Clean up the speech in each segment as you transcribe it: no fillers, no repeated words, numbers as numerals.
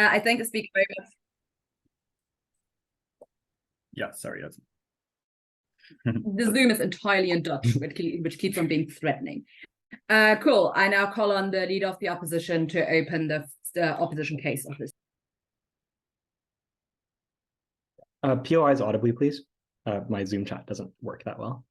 I think speak very much. Yeah, sorry. That's... The Zoom is entirely in Dutch, which keeps on being threatening. Cool. I now call on the leader of the opposition to open the opposition case of this. POIs audibly, please. My Zoom chat doesn't work that well.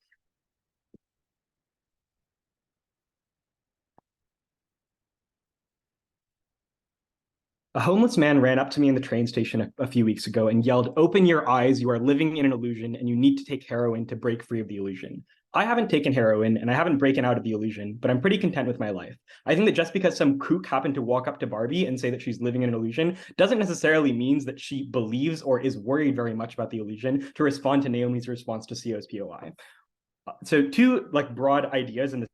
A homeless man ran up to me in the train station a few weeks ago and yelled, "Open your eyes, you are living in an illusion and you need to take heroin to break free of the illusion." I haven't taken heroin and I haven't broken out of the illusion, but I'm pretty content with my life. I think that just because some kook happened to walk up to Barbie and say that she's living in an illusion doesn't necessarily mean that she believes or is worried very much about the illusion to respond to Naomi's response to CO's POI. So two broad ideas in the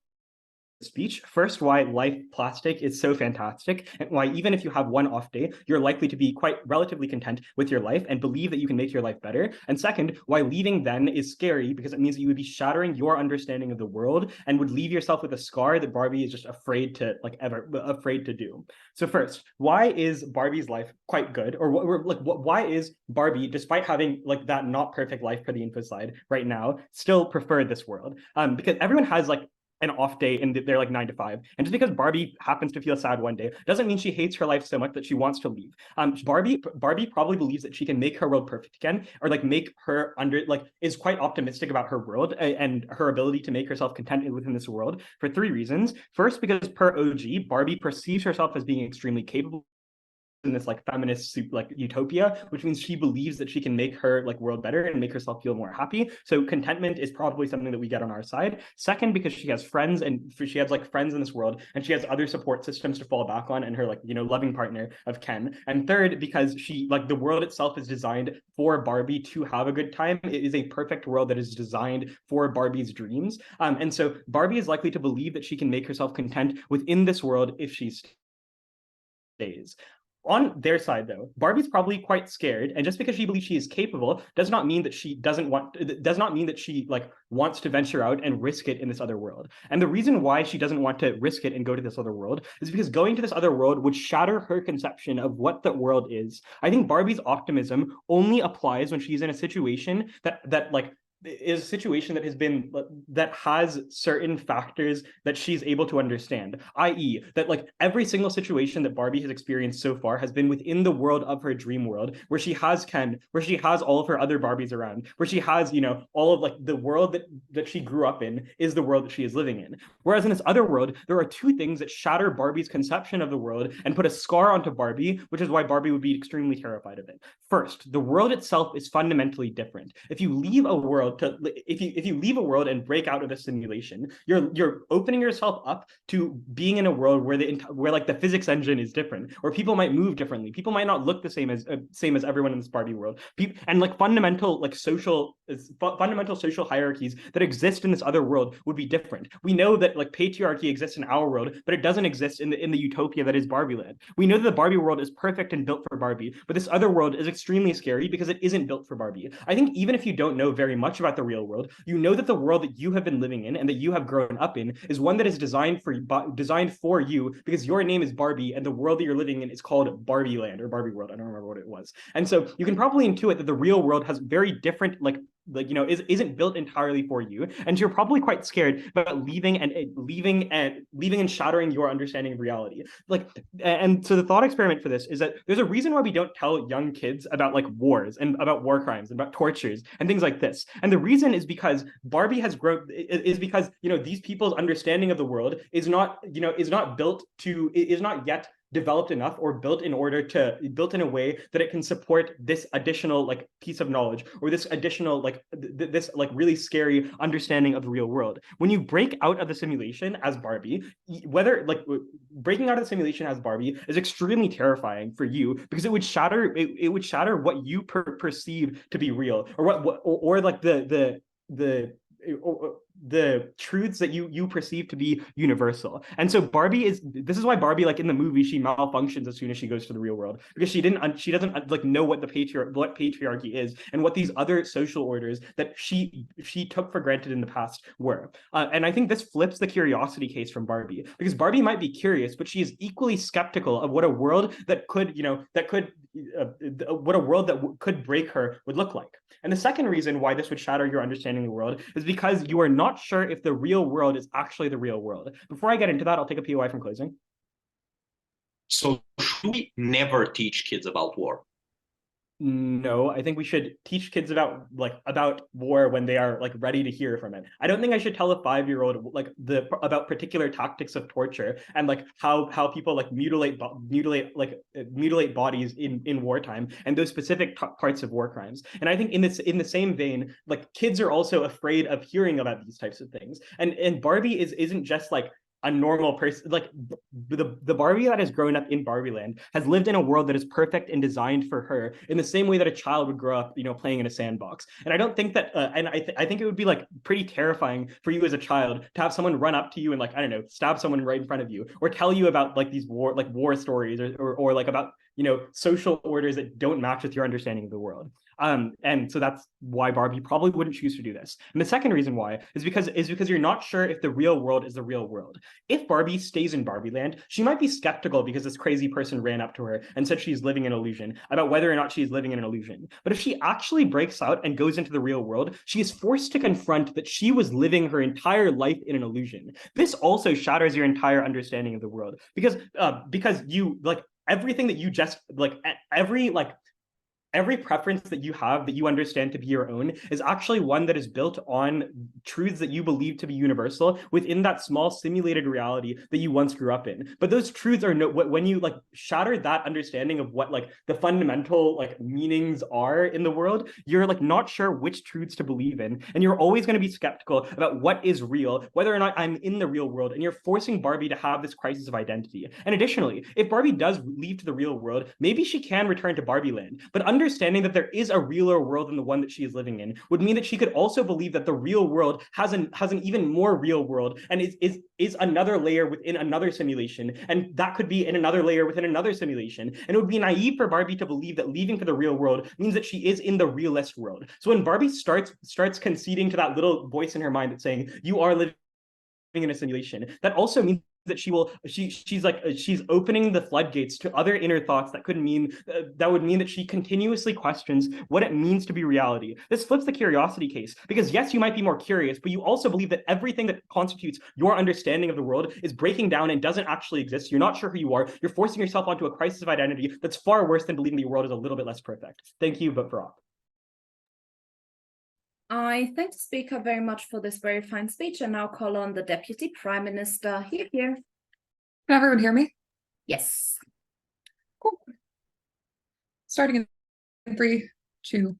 speech. First, why life plastic is so fantastic, and why even if you have one off day, you're likely to be quite relatively content with your life and believe that you can make your life better. And second, why leaving then is scary, because it means that you would be shattering your understanding of the world and would leave yourself with a scar that Barbie is just afraid to do. So first, why is Barbie's life quite good? Or why is Barbie, despite having that not perfect life for the info slide right now, still prefer this world? Because everyone has an off day and they're 9 to 5. And just because Barbie happens to feel sad one day doesn't mean she hates her life so much that she wants to leave. Barbie probably believes that she can make her world perfect again, or make her is quite optimistic about her world and her ability to make herself content within this world for three reasons. First, because per OG, Barbie perceives herself as being extremely capable in this feminist utopia, which means she believes that she can make her world better and make herself feel more happy. So contentment is probably something that we get on our side. Second, because she has friends, and she has friends in this world, and she has other support systems to fall back on, and her loving partner of Ken. And third, because she the world itself is designed for Barbie to have a good time. It is a perfect world that is designed for Barbie's dreams. And so Barbie is likely to believe that she can make herself content within this world if she stays. On their side, though, Barbie's probably quite scared, and just because she believes she is capable does not mean that she wants to venture out and risk it in this other world. And the reason why she doesn't want to risk it and go to this other world is because going to this other world would shatter her conception of what the world is. I think Barbie's optimism only applies when she's in a situation that is a situation that has certain factors that she's able to understand, i.e. that every single situation that Barbie has experienced so far has been within the world of her dream world, where she has Ken, where she has all of her other Barbies around, where she has all of the world that she grew up in is the world that she is living in. Whereas in this other world, there are two things that shatter Barbie's conception of the world and put a scar onto Barbie, which is why Barbie would be extremely terrified of it. First, the world itself is fundamentally different. If you leave a world and break out of the simulation, you're opening yourself up to being in a world where the physics engine is different, or people might move differently. People might not look the same as everyone in this Barbie world. Fundamental social hierarchies that exist in this other world would be different. We know that patriarchy exists in our world, but it doesn't exist in the utopia that is Barbieland. We know that the Barbie world is perfect and built for Barbie, but this other world is extremely scary because it isn't built for Barbie. I think even if you don't know very much about the real world, you know that the world that you have been living in and that you have grown up in is one that is designed for you because your name is Barbie and the world that you're living in is called Barbieland or Barbieworld. I don't remember what it was. And so you can probably intuit that the real world has very different isn't built entirely for you, and you're probably quite scared about leaving and shattering your understanding of reality. And so the thought experiment for this is that there's a reason why we don't tell young kids about wars and about war crimes and about tortures and things like this. And the reason is because Barbie has grown, is because these people's understanding of the world is not yet developed enough or built in a way that it can support this additional piece of knowledge or this additional this really scary understanding of the real world. When you break out of the simulation as Barbie, breaking out of the simulation as Barbie is extremely terrifying for you because it would shatter what you perceive to be real, or the truths that you perceive to be universal. And so this is why Barbie, like in the movie, she malfunctions as soon as she goes to the real world, because she doesn't like know what patriarchy is and what these other social orders that she took for granted in the past were. And I think this flips the curiosity case from Barbie, because Barbie might be curious, but she is equally skeptical of what a world that could could break her would look like. And the second reason why this would shatter your understanding of the world is because you are not sure if the real world is actually the real world. Before I get into that, I'll take a POI from closing. So should we never teach kids about war? No, I think we should teach kids about war when they are like ready to hear from it. I don't think I should tell a 5-year-old about particular tactics of torture and like how people like mutilate bodies in wartime and those specific parts of war crimes. And I think in the same vein, like kids are also afraid of hearing about these types of things. And Barbie isn't just like a normal person. Like the Barbie that has grown up in Barbieland has lived in a world that is perfect and designed for her in the same way that a child would grow up, playing in a sandbox. And I don't think that, I think it would be like pretty terrifying for you as a child to have someone run up to you and like, I don't know, stab someone right in front of you, or tell you about like these war stories or like about, social orders that don't match with your understanding of the world. And so that's why Barbie probably wouldn't choose to do this. And the second reason why is because you're not sure if the real world is the real world. If Barbie stays in Barbieland, she might be skeptical because this crazy person ran up to her and said she's living in an illusion about whether or not she's living in an illusion. But if she actually breaks out and goes into the real world, she is forced to confront that she was living her entire life in an illusion. This also shatters your entire understanding of the world because you like everything that you just like every preference that you have that you understand to be your own is actually one that is built on truths that you believe to be universal within that small simulated reality that you once grew up in. But those truths are when you like shatter that understanding of what like the fundamental like meanings are in the world, you're like not sure which truths to believe in, and you're always going to be skeptical about what is real, whether or not I'm in the real world, and you're forcing Barbie to have this crisis of identity. And additionally, if Barbie does leave to the real world, maybe she can return to Barbieland, but understanding that there is a realer world than the one that she is living in would mean that she could also believe that the real world has an even more real world and is another layer within another simulation, and that could be in another layer within another simulation. And it would be naive for Barbie to believe that leaving for the real world means that she is in the realist world. So when Barbie starts conceding to that little voice in her mind that's saying you are living in a simulation, that also means that she's opening the floodgates to other inner thoughts that would mean that she continuously questions what it means to be reality. This flips the curiosity case, because yes, you might be more curious, but you also believe that everything that constitutes your understanding of the world is breaking down and doesn't actually exist. You're not sure who you are. You're forcing yourself onto a crisis of identity that's far worse than believing the world is a little bit less perfect. Thank you, but for all. I thank the speaker very much for this very fine speech, and now call on the Deputy Prime Minister. Here. Can everyone hear me? Yes. Cool. Starting in 3, 2,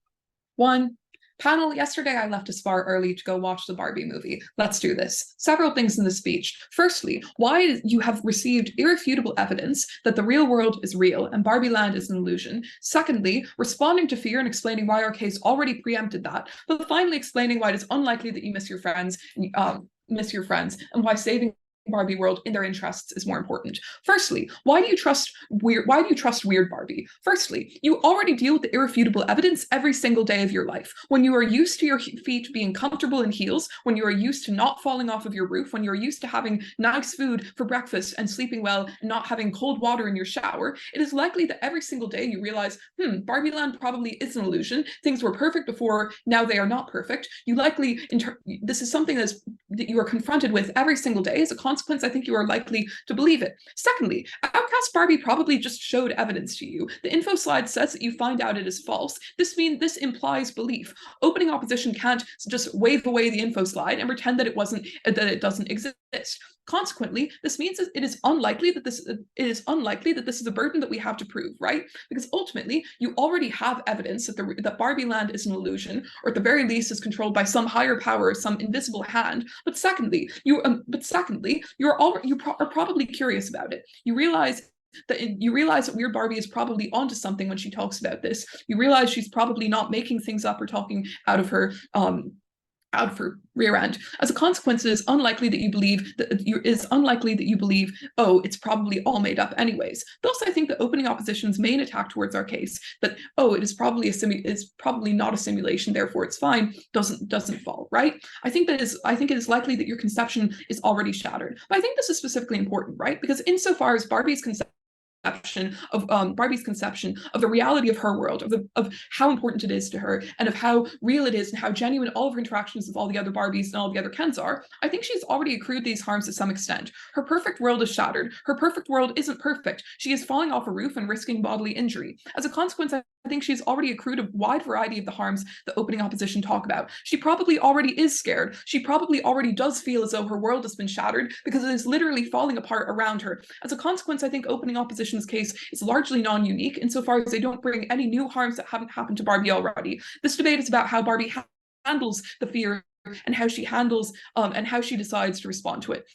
1. Panel, yesterday I left us far early to go watch the Barbie movie. Let's do this. Several things in the speech. Firstly, why you have received irrefutable evidence that the real world is real and Barbieland is an illusion. Secondly, responding to fear and explaining why our case already preempted that. But finally, explaining why it is unlikely that you miss your friends, and why saving Barbieworld in their interests is more important. Firstly, why do you trust weird Barbie? Firstly, you already deal with the irrefutable evidence every single day of your life. When you are used to your feet being comfortable in heels, when you are used to not falling off of your roof, when you're used to having nice food for breakfast and sleeping well and not having cold water in your shower, it is likely that every single day you realize, Barbieland probably is an illusion. Things were perfect before, now they are not perfect. You likely, this is something that you are confronted with every single day. As a consequence, I think you are likely to believe it. Secondly, Outcast Barbie probably just showed evidence to you. The info slide says that you find out it is false. This implies belief. Opening opposition can't just wave away the info slide and pretend that it doesn't exist. Consequently, this means that it is unlikely that this is a burden that we have to prove, right? Because ultimately, you already have evidence that Barbieland is an illusion, or at the very least is controlled by some higher power, some invisible hand. But secondly, you are probably curious about it. You realize that Weird Barbie is probably onto something when she talks about this. You realize she's probably not making things up or talking out of her out for rear end. As a consequence, it is unlikely that you believe, oh, it's probably all made up anyways. Thus, I think the opening opposition's main attack towards our case, that oh, it is probably not a simulation, therefore it's fine, doesn't fall, right? I think it is likely that your conception is already shattered. But I think this is specifically important, right? Because insofar as Barbie's conception of the reality of her world, of how important it is to her, and of how real it is, and how genuine all of her interactions with all the other Barbies and all the other Kens are, I think she's already accrued these harms to some extent. Her perfect world is shattered. Her perfect world isn't perfect. She is falling off a roof and risking bodily injury. As a consequence, I think she's already accrued a wide variety of the harms the opening opposition talk about. She probably already is scared. She probably already does feel as though her world has been shattered because it is literally falling apart around her. As a consequence, I think opening opposition's case is largely non-unique insofar as they don't bring any new harms that haven't happened to Barbie already. This debate is about how Barbie handles the fear and how she handles and how she decides to respond to it.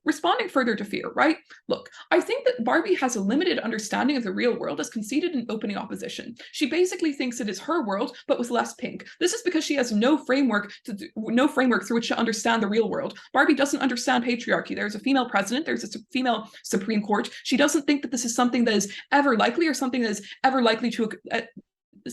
Responding further to fear, right? Look, I think that Barbie has a limited understanding of the real world as conceded in opening opposition. She basically thinks it is her world, but with less pink. This is because she has no framework through which to understand the real world. Barbie doesn't understand patriarchy. There's a female president, there's a female Supreme Court. She doesn't think that this is something that is ever likely or something that is ever likely to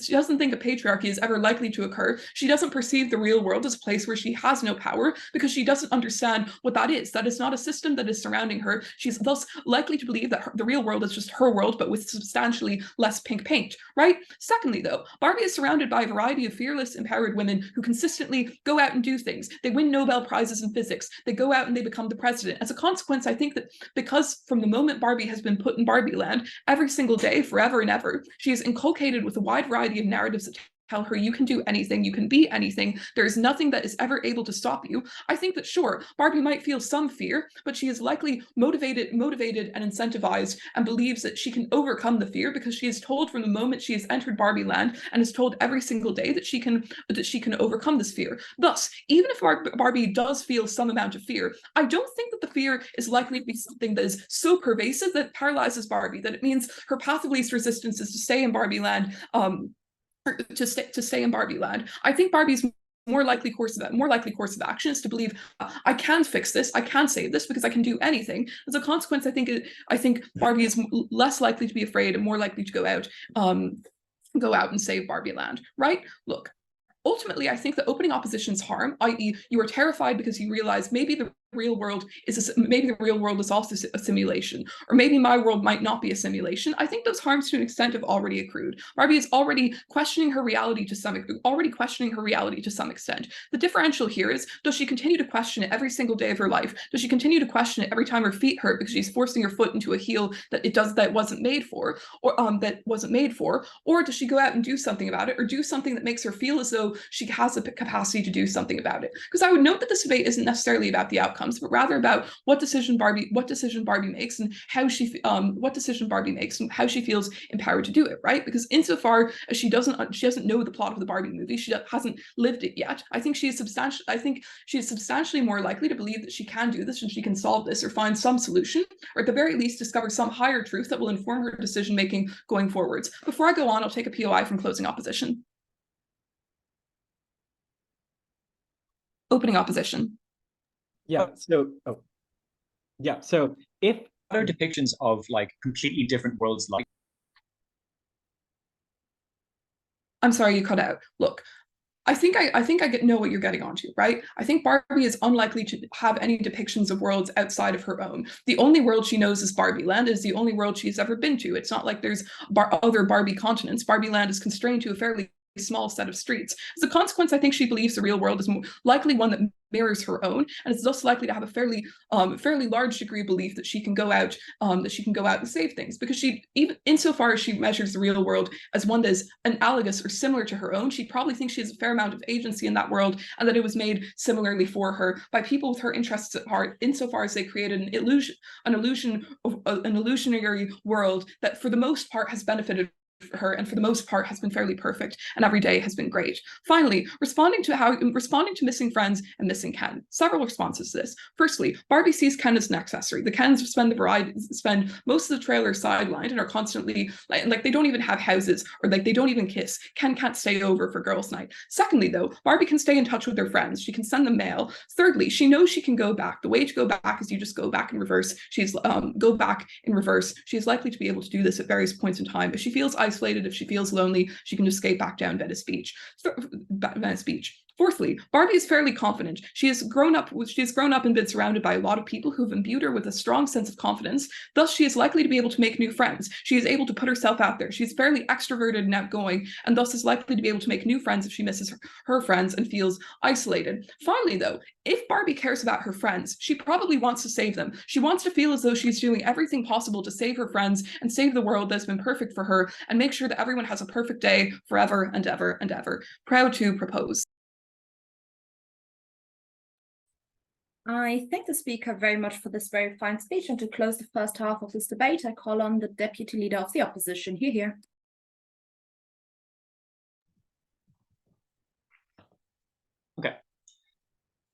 she doesn't think a patriarchy is ever likely to occur. She doesn't perceive the real world as a place where she has no power because she doesn't understand what that is. That is not a system that is surrounding her. She's thus likely to believe that the real world is just her world, but with substantially less pink paint, right? Secondly, though, Barbie is surrounded by a variety of fearless, empowered women who consistently go out and do things. They win Nobel Prizes in physics. They go out and they become the president. As a consequence, I think that because from the moment Barbie has been put in Barbieland, every single day, forever and ever, she is inculcated with a wide variety of narratives that tell her you can do anything, you can be anything, there's nothing that is ever able to stop you. I think that sure, Barbie might feel some fear, but she is likely motivated and incentivized and believes that she can overcome the fear because she is told from the moment she has entered Barbieland and is told every single day that she can overcome this fear. Thus, even if Barbie does feel some amount of fear, I don't think that the fear is likely to be something that is so pervasive that it paralyzes Barbie, that it means her path of least resistance is to stay in Barbieland, to stay in Barbieland. I think Barbie's more likely course of action is to believe I can fix this, I can save this because I can do anything. As a consequence, I think Barbie is less likely to be afraid and more likely to go out and save Barbieland. Right? Look. Ultimately, I think the opening opposition's harm, i.e., you are terrified because you realize maybe the real world is also a simulation, or maybe my world might not be a simulation. I think those harms to an extent have already accrued. Barbie is already questioning her reality to some extent. The differential here is, does she continue to question it every single day of her life? Does she continue to question it every time her feet hurt because she's forcing her foot into a heel that wasn't made for, or does she go out and do something about it, or do something that makes her feel as though she has the capacity to do something about it? Because I would note that this debate isn't necessarily about the outcomes, but rather about what decision Barbie makes and how she feels empowered to do it, right? Because insofar as she doesn't know the plot of the Barbie movie, she hasn't lived it yet. I think she is substantially more likely to believe that she can do this and she can solve this or find some solution, or at the very least discover some higher truth that will inform her decision making going forwards. Before I go on, I'll take a POI from closing opposition. Opening opposition. So if Other depictions of like completely different worlds, like I'm sorry, you cut out. Look, I think I know what you're getting onto, right? I think Barbie is unlikely to have any depictions of worlds outside of her own. The only world she knows is Barbieland. Is the only world she's ever been to. It's not like there's other Barbie continents. Barbieland is constrained to a fairly small set of streets. As a consequence, I think she believes the real world is likely one that mirrors her own, and is thus likely to have a fairly large degree of belief that she can go out and save things, because she, even insofar as she measures the real world as one that is analogous or similar to her own, she probably thinks she has a fair amount of agency in that world, and that it was made similarly for her by people with her interests at heart, insofar as they created an illusionary world that for the most part has benefited her, and for the most part has been fairly perfect, and every day has been great. Finally, responding to missing friends and missing Ken. Several responses to this. Firstly, Barbie sees Ken as an accessory. The Kens spend most of the trailer sidelined and are constantly like they don't even have houses, or like they don't even kiss. Ken can't stay over for girls' night. Secondly, though, Barbie can stay in touch with her friends. She can send them mail. Thirdly, she knows she can go back. The way to go back is you just go back in reverse. Go back in reverse. She is likely to be able to do this at various points in time. If she feels isolated, if she feels lonely, she can just skate back down Venice Beach. Fourthly, Barbie is fairly confident. She has grown up and been surrounded by a lot of people who've imbued her with a strong sense of confidence. Thus, she is likely to be able to make new friends. She is able to put herself out there. She's fairly extroverted and outgoing, and thus is likely to be able to make new friends if she misses her friends and feels isolated. Finally, though, if Barbie cares about her friends, she probably wants to save them. She wants to feel as though she's doing everything possible to save her friends and save the world that's been perfect for her, and make sure that everyone has a perfect day forever and ever and ever. Proud to propose. I thank the speaker very much for this very fine speech, and to close the first half of this debate, I call on the deputy leader of the opposition. Hear, hear. Okay.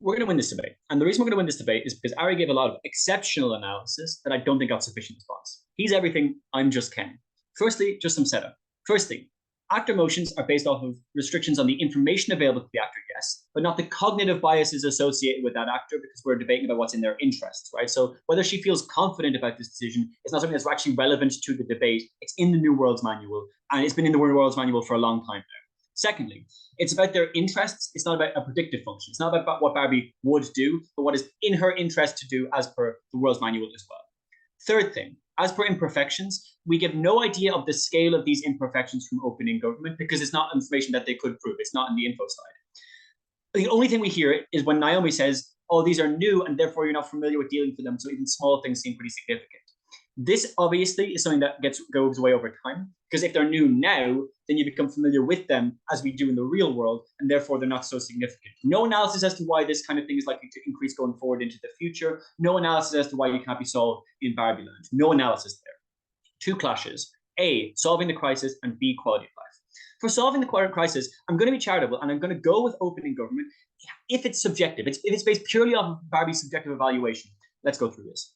We're going to win this debate. And the reason we're going to win this debate is because Ari gave a lot of exceptional analysis that I don't think got sufficient response. He's everything, I'm just Ken. Firstly, just some setup. Firstly, actor motions are based off of restrictions on the information available to the actor, yes, but not the cognitive biases associated with that actor, because we're debating about what's in their interests, right? So whether she feels confident about this decision is not something that's actually relevant to the debate. It's in the New Worlds Manual, and it's been in the New Worlds Manual for a long time now. Secondly, it's about their interests. It's not about a predictive function. It's not about what Barbie would do, but what is in her interest to do as per the Worlds Manual as well. Third thing, as per imperfections, we give no idea of the scale of these imperfections from opening government because it's not information that they could prove. It's not in the info slide. The only thing we hear is when Naomi says, oh, these are new and therefore you're not familiar with dealing with them. So even small things seem pretty significant. This obviously is something that goes away over time, because if they're new now, then you become familiar with them as we do in the real world, and therefore they're not so significant. No analysis as to why this kind of thing is likely to increase going forward into the future. No analysis as to why it can't be solved in Barbieland. No analysis there. Two clashes. A, solving the crisis, and B, quality of life. For solving the crisis, I'm going to be charitable, and I'm going to go with opening government if it's subjective. If it's based purely on Barbie's subjective evaluation. Let's go through this.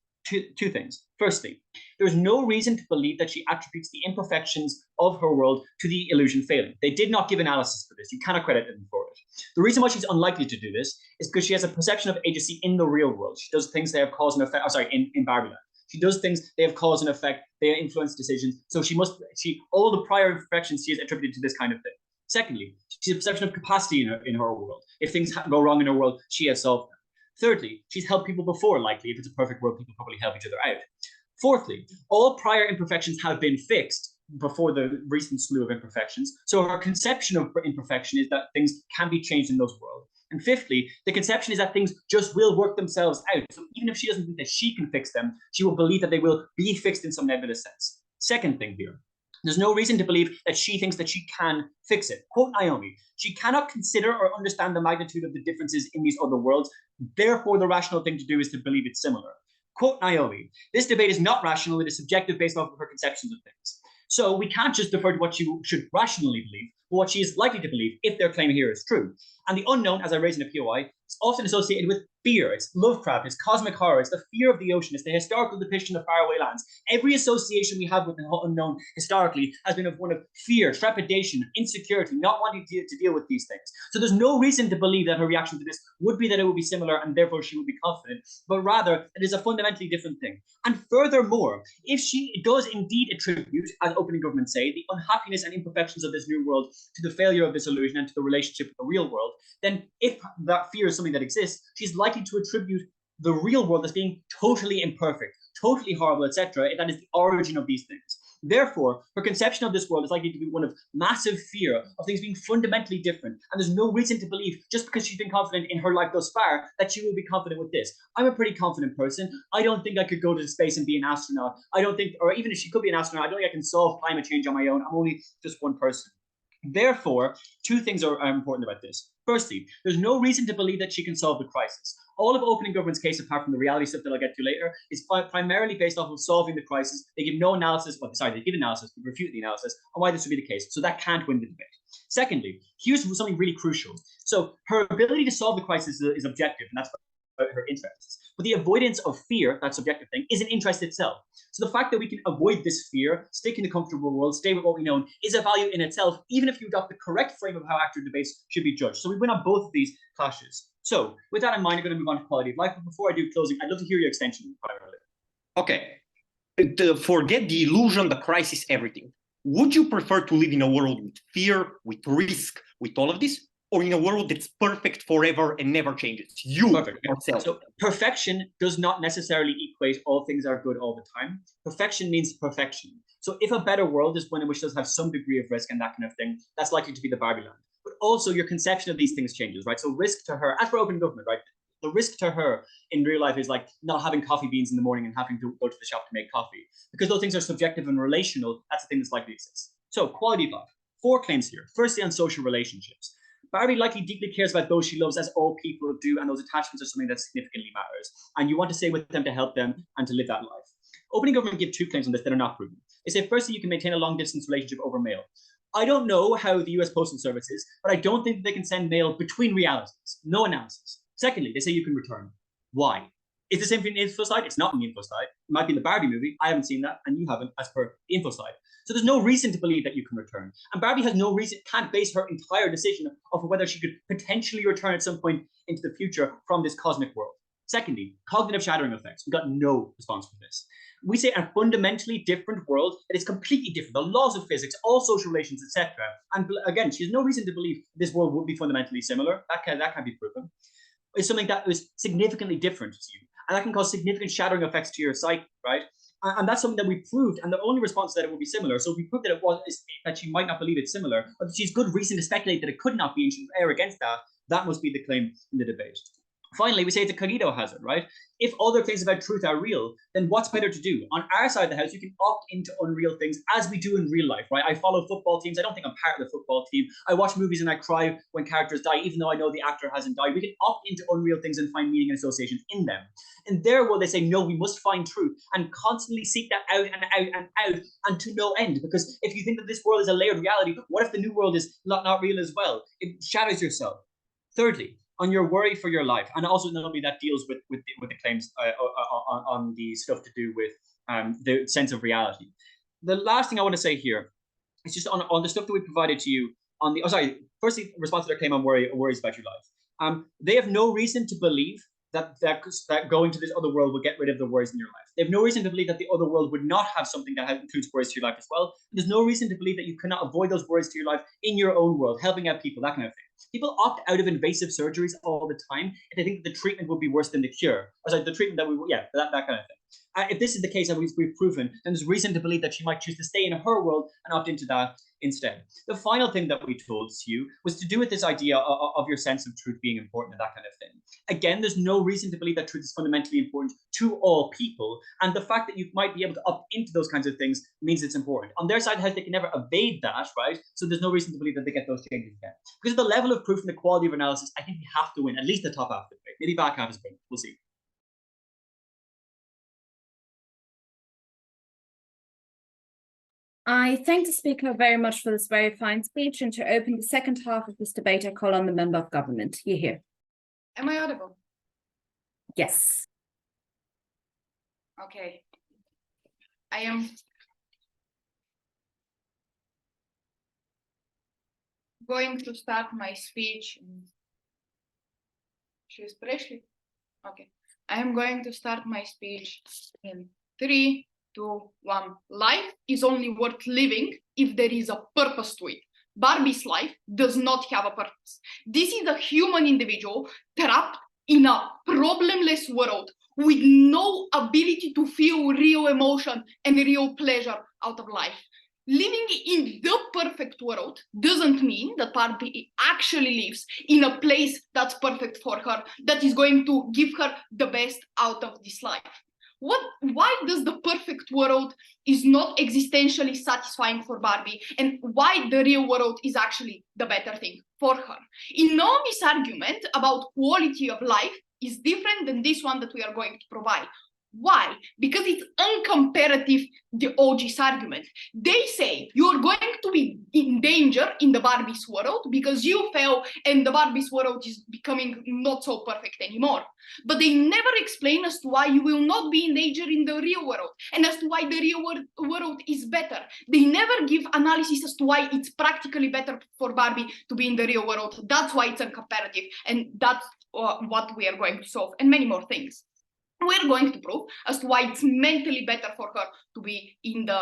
Two things. Firstly, there's no reason to believe that she attributes the imperfections of her world to the illusion failing. They did not give analysis for this. You cannot credit them for it. The reason why she's unlikely to do this is because she has a perception of agency in the real world. She does things that have cause and effect. In Barbieland. She does things, they have cause and effect, they influence decisions. So all the prior imperfections she has attributed to this kind of thing. Secondly, she has a perception of capacity in her world. If things go wrong in her world, she has solved them. Thirdly, she's helped people before, likely. If it's a perfect world, people probably help each other out. Fourthly, all prior imperfections have been fixed before the recent slew of imperfections. So her conception of imperfection is that things can be changed in those worlds. And fifthly, the conception is that things just will work themselves out. So even if she doesn't think that she can fix them, she will believe that they will be fixed in some nebulous sense. Second thing here, there's no reason to believe that she thinks that she can fix it. Quote Naomi, she cannot consider or understand the magnitude of the differences in these other worlds. Therefore, the rational thing to do is to believe it's similar. Quote Naomi, this debate is not rational. It is subjective based off of her conceptions of things. So we can't just defer to what she should rationally believe, but what she is likely to believe if their claim here is true. And the unknown, as I raised in a POI, is often associated with fear. It's Lovecraft, it's cosmic horror, it's the fear of the ocean, it's the historical depiction of faraway lands. Every association we have with the unknown historically has been of one of fear, trepidation, insecurity, not wanting to deal with these things. So there's no reason to believe that her reaction to this would be that it would be similar and therefore she would be confident, but rather it is a fundamentally different thing. And furthermore, if she does indeed attribute, as opening government say, the unhappiness and imperfections of this new world to the failure of this illusion and to the relationship with the real world, then if that fear is something that exists, she's likely to attribute the real world as being totally imperfect, totally horrible, etc. That is the origin of these things. Therefore, her conception of this world is likely to be one of massive fear of things being fundamentally different. And there's no reason to believe, just because she's been confident in her life thus far, that she will be confident with this. I'm a pretty confident person. I don't think I could go to space and be an astronaut. I don't think, or even if she could be an astronaut, I don't think I can solve climate change on my own. I'm only just one person. Therefore, two things are important about this. Firstly, there's no reason to believe that she can solve the crisis. All of opening government's case, apart from the reality stuff that I'll get to later, is primarily based off of solving the crisis. They give no analysis, they give analysis, but refute the analysis on why this would be the case. So that can't win the debate. Secondly, here's something really crucial. So her ability to solve the crisis is objective, and that's about her interests. But the avoidance of fear, that subjective thing, is an interest itself. So the fact that we can avoid this fear, stick in the comfortable world, stay with what we know, is a value in itself, even if you adopt the correct frame of how active debates should be judged. So we win on both of these clashes. So with that in mind, I'm going to move on to quality of life. But before I do closing, I'd love to hear your extension primarily. Okay. Forget the illusion, the crisis, everything. Would you prefer to live in a world with fear, with risk, with all of this? Or in a world that's perfect forever and never changes? Yourself. So perfection does not necessarily equate all things are good all the time. Perfection means perfection. So if a better world is one in which does have some degree of risk and that kind of thing, that's likely to be the Barbieland. But also your conception of these things changes, right? So risk to her, as for open government, right? The risk to her in real life is like not having coffee beans in the morning and having to go to the shop to make coffee. Because those things are subjective and relational, that's the thing that's likely to exist. So quality of life. 4 claims here. Firstly, on social relationships. Barbie likely deeply cares about those she loves, as all people do, and those attachments are something that significantly matters. And you want to stay with them to help them and to live that life. Opening government give 2 claims on this that are not proven. They say, firstly, you can maintain a long-distance relationship over mail. I don't know how the US Postal Service is, but I don't think they can send mail between realities. No analysis. Secondly, they say you can return. Why? Is the same thing in the info slide? It's not in the info slide. It might be in the Barbie movie. I haven't seen that, and you haven't, as per the info slide. So there's no reason to believe that you can return. And Barbie has no reason, can't base her entire decision off of whether she could potentially return at some point into the future from this cosmic world. Secondly, cognitive shattering effects. We got no response from this. We say a fundamentally different world that is completely different. The laws of physics, all social relations, etc. And again, she has no reason to believe this world would be fundamentally similar. That can't be proven. It's something that is significantly different to you. And that can cause significant shattering effects to your psyche, right? And that's something that we proved. And the only response is that it would be similar. So we proved that it was that she might not believe it's similar, but that she's good reason to speculate that it could not be, and she would err against that. That must be the claim in the debate. Finally, we say it's a Caito hazard, right? If other claims about truth are real, then what's better to do? On our side of the house, you can opt into unreal things as we do in real life, right? I follow football teams. I don't think I'm part of the football team. I watch movies and I cry when characters die, even though I know the actor hasn't died. We can opt into unreal things and find meaning and associations in them. In their world, they say, no, we must find truth and constantly seek that out and out and out and to no end. Because if you think that this world is a layered reality, what if the new world is not real as well? It shatters yourself. Thirdly, on your worry for your life, and also not only that deals with the claims on the stuff to do with the sense of reality. The last thing I want to say here is just on the stuff that we provided to you on the, firstly, response to their claim on worries about your life. They have no reason to believe that going to this other world will get rid of the worries in your life. They have no reason to believe that the other world would not have something that includes worries to your life as well. There's no reason to believe that you cannot avoid those worries to your life in your own world, helping out people, that kind of thing. People opt out of invasive surgeries all the time if they think that the treatment would be worse than the cure. The treatment that kind of thing. If this is the case, as we've proven, then there's reason to believe that she might choose to stay in her world and opt into that instead. The final thing that we told you was to do with this idea of your sense of truth being important and that kind of thing. Again, there's no reason to believe that truth is fundamentally important to all people. And the fact that you might be able to opt into those kinds of things means it's important. On their side, they can never evade that, right? So there's no reason to believe that they get those changes again. Because of the level of proof and the quality of analysis, I think we have to win at least the top half of the debate. Maybe back half is big. We'll see. I thank the speaker very much for this very fine speech, and to open the second half of this debate, I call on the member of government. You hear? Am I audible? Yes. Okay. I am going to start my speech. She's Presley. Okay. I am going to start my speech in 3, 2, 1. Life is only worth living if there is a purpose to it. Barbie's life does not have a purpose. This is a human individual trapped in a problemless world with no ability to feel real emotion and real pleasure out of life. Living in the perfect world doesn't mean that Barbie actually lives in a place that's perfect for her, that is going to give her the best out of this life. Why does the perfect world is not existentially satisfying for Barbie, and why the real world is actually the better thing for her? In Naomi's argument about quality of life is different than this one that we are going to provide. Why? Because it's uncomparative, the OG's argument. They say you're going to be in danger in the Barbie's world because you fail and the Barbie's world is becoming not so perfect anymore. But they never explain as to why you will not be in danger in the real world and as to why the real world is better. They never give analysis as to why it's practically better for Barbie to be in the real world. That's why it's uncomparative, and that's what we are going to solve, and many more things. We're going to prove as to why it's mentally better for her to be in the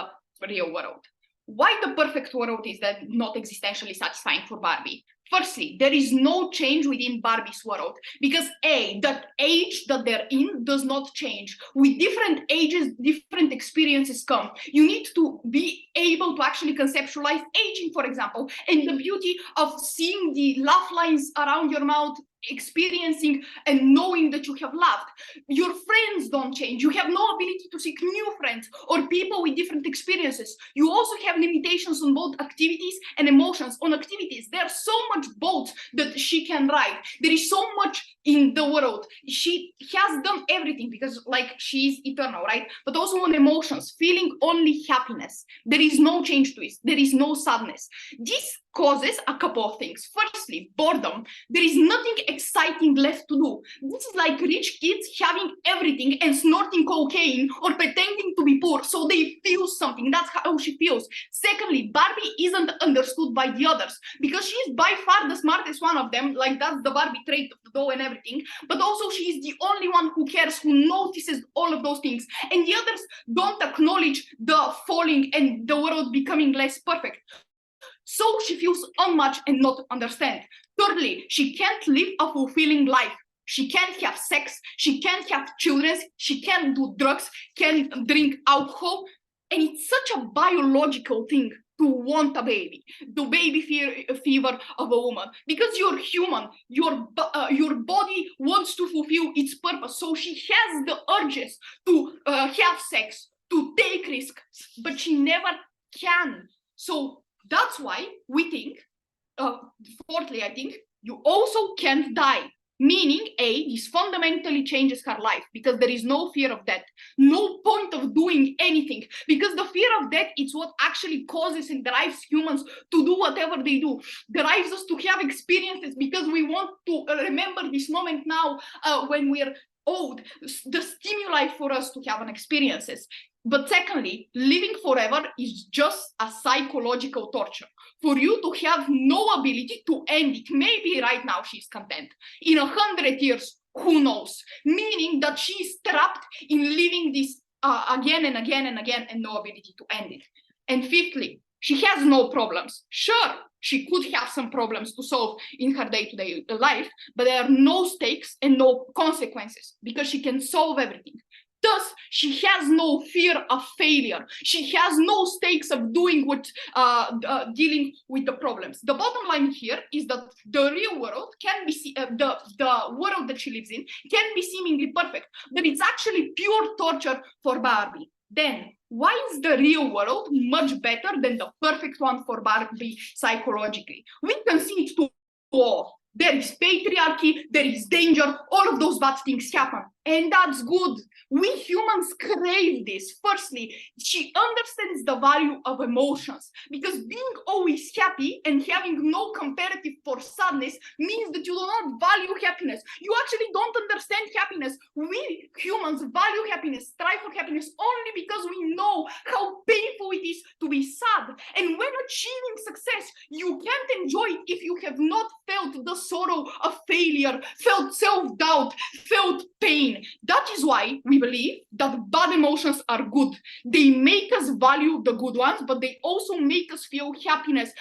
real world. Why the perfect world is then not existentially satisfying for Barbie? Firstly, there is no change within Barbie's world because that age that they're in does not change. With different ages, different experiences come. You need to be able to actually conceptualize aging, for example, and the beauty of seeing the laugh lines around your mouth, experiencing and knowing that you have laughed. Your friends don't change. You have no ability to seek new friends or people with different experiences. You also have limitations on both activities and emotions. On activities, there's so much boats that she can ride. There is so much in the world. She has done everything because like she's eternal, right? But also on emotions, feeling only happiness. There is no change to it. There is no sadness. This causes a couple of things. Firstly, boredom. There is nothing exciting left to do. This is like rich kids having everything and snorting cocaine or pretending to be poor so they feel something. That's how she feels. Secondly, Barbie isn't understood by the others because she's by far the smartest one of them. Like that's the Barbie trait of the dough and everything. But also she is the only one who cares, who notices all of those things. And the others don't acknowledge the falling and the world becoming less perfect. So she feels unmatched and not understand. Thirdly, she can't live a fulfilling life. She can't have sex. She can't have children. She can't do drugs, can't drink alcohol. And it's such a biological thing to want a baby, the baby fever of a woman, because you're human, your body wants to fulfill its purpose. So she has the urges to have sex, to take risks, but she never can. So that's why we think, fourthly, I think, you also can't die. Meaning, this fundamentally changes her life because there is no fear of death, no point of doing anything, because the fear of death is what actually causes and drives humans to do whatever they do, drives us to have experiences because we want to remember this moment now when we're old, the stimuli for us to have an experiences. But secondly, living forever is just a psychological torture. For you to have no ability to end it, maybe right now she's content. In 100 years, who knows? Meaning that she's trapped in living this again and again and again and no ability to end it. And fifthly, she has no problems. Sure, she could have some problems to solve in her day-to-day life, but there are no stakes and no consequences because she can solve everything. Thus, she has no fear of failure. She has no stakes of dealing with the problems. The bottom line here is that the real world can be the world that she lives in can be seemingly perfect, but it's actually pure torture for Barbie. Then, why is the real world much better than the perfect one for Barbie psychologically? We can see it to all. There is patriarchy, there is danger, all of those bad things happen. And that's good. We humans crave this. Firstly, she understands the value of emotions because being always happy and having no comparative for sadness means that you do not value happiness. You actually don't understand happiness. We humans value happiness, strive for happiness only because we know how painful it is to be sad. And when achieving success, you can't enjoy it if you have not felt the sorrow of failure, felt self-doubt, felt pain. That is why we believe that bad emotions are good. They make us value the good ones, but they also make us feel happiness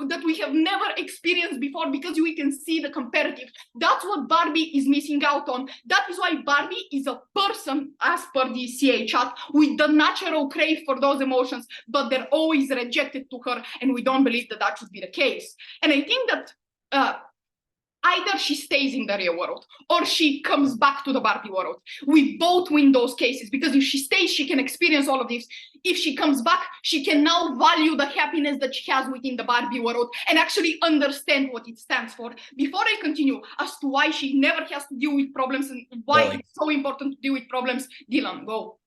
that we have never experienced before because we can see the comparative. That's what Barbie is missing out on. That is why Barbie is a person, as per the CA chat, with the natural crave for those emotions, but they're always rejected to her, and we don't believe that that should be the case. And I think that Either she stays in the real world or she comes back to the Barbie world. We both win those cases because if she stays, she can experience all of this. If she comes back, she can now value the happiness that she has within the Barbie world and actually understand what it stands for. Before I continue as to why she never has to deal with problems and why it's so important to deal with problems, Dylan, go.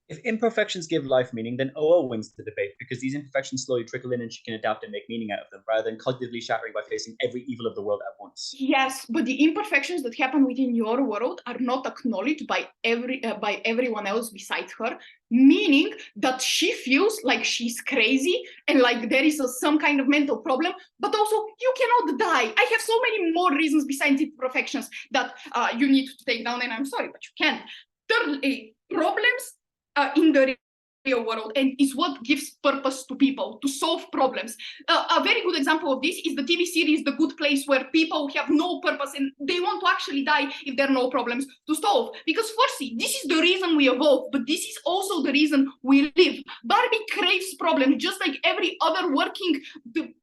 If imperfections give life meaning, then OO wins the debate because these imperfections slowly trickle in and she can adapt and make meaning out of them rather than cognitively shattering by facing every evil of the world at once. Yes, but the imperfections that happen within your world are not acknowledged by everyone else besides her, meaning that she feels like she's crazy and like there is some kind of mental problem, but also you cannot die. I have so many more reasons besides imperfections that you need to take down, and I'm sorry, but you can't. Thirdly, problems in the real world and is what gives purpose to people to solve problems. A very good example of this is the TV series The Good Place, where people have no purpose and they want to actually die if there are no problems to solve. Because firstly, this is the reason we evolve, but this is also the reason we live. Barbie craves problems just like every other working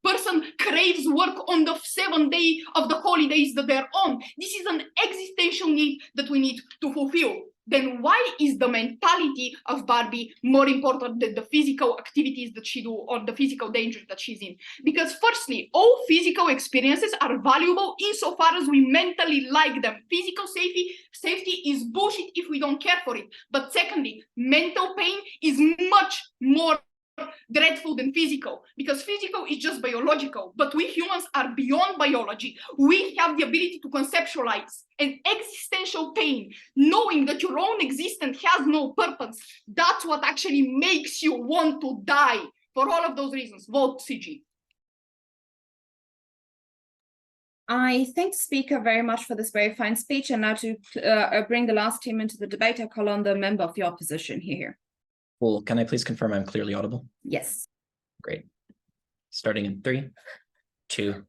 person craves work on the 7th day of the holidays that they're on. This is an existential need that we need to fulfill. Then why is the mentality of Barbie more important than the physical activities that she do or the physical danger that she's in? Because firstly, all physical experiences are valuable insofar as we mentally like them. Physical safety is bullshit if we don't care for it. But secondly, mental pain is much more dreadful than physical, because physical is just biological, but we humans are beyond biology. We have the ability to conceptualize an existential pain, knowing that your own existence has no purpose. That's what actually makes you want to die. For all of those reasons, vote CG. I thank the speaker very much for this very fine speech, and now to bring the last team into the debate, I call on the member of the opposition here. Well, can I please confirm I'm clearly audible? Yes. Great. Starting in 3, 2,